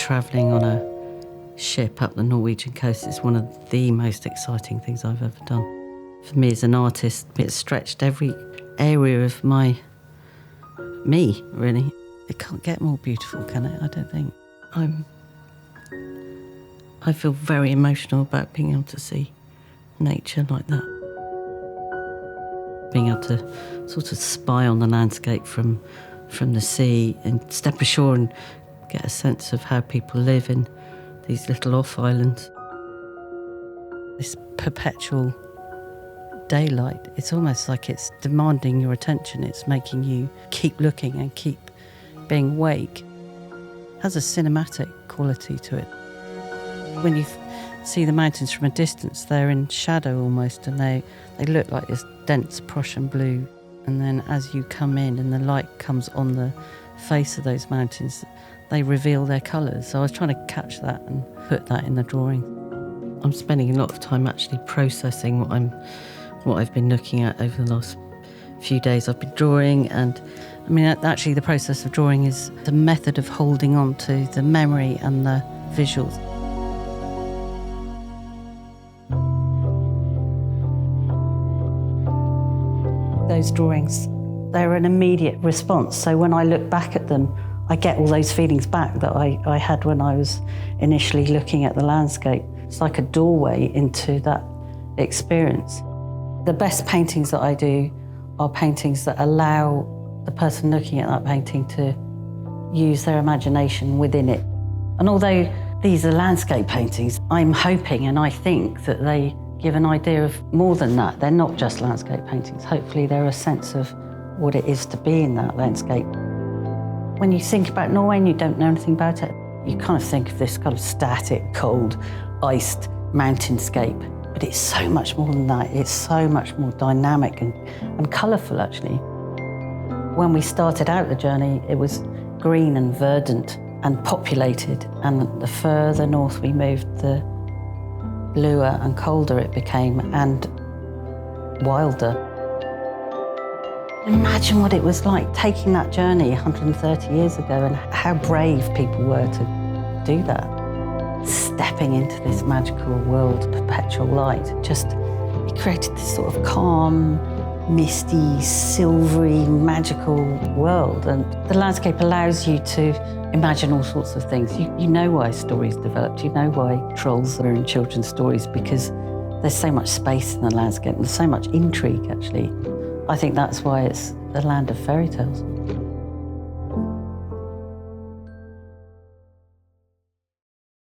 travelling on a ship up the Norwegian coast is one of the most exciting things I've ever done. For me as an artist, it stretched every area of me, really. It can't get more beautiful, can it? I don't think. I feel very emotional about being able to see nature like that. Being able to sort of spy on the landscape from the sea and step ashore and get a sense of how people live in these little off islands. This perpetual daylight, it's almost like it's demanding your attention. It's making you keep looking and keep being awake. It has a cinematic quality to it. When you see the mountains from a distance, they're in shadow almost, and they look like this dense Prussian blue. And then as you come in and the light comes on the face of those mountains, they reveal their colours. So I was trying to catch that and put that in the drawing. I'm spending a lot of time actually processing what I've been looking at over the last few days. I've been drawing, and I mean, actually the process of drawing is the method of holding on to the memory and the visuals. Those drawings, they're an immediate response. So when I look back at them, I get all those feelings back that I had when I was initially looking at the landscape. It's like a doorway into that experience. The best paintings that I do are paintings that allow the person looking at that painting to use their imagination within it. And although these are landscape paintings, I'm hoping and I think that they give an idea of more than that. They're not just landscape paintings. Hopefully they're a sense of what it is to be in that landscape. When you think about Norway and you don't know anything about it, you kind of think of this kind of static, cold, iced mountainscape. But it's so much more than that. It's so much more dynamic and colourful, actually. When we started out the journey, it was green and verdant and populated. And the further north we moved, the bluer and colder it became and wilder. Imagine what it was like taking that journey 130 years ago and how brave people were to do that. Stepping into this magical world, perpetual light, it created this sort of calm, misty, silvery, magical world. And the landscape allows you to imagine all sorts of things. You know why stories developed, you know why trolls are in children's stories, because there's so much space in the landscape and there's so much intrigue, actually. I think that's why it's the land of fairy tales.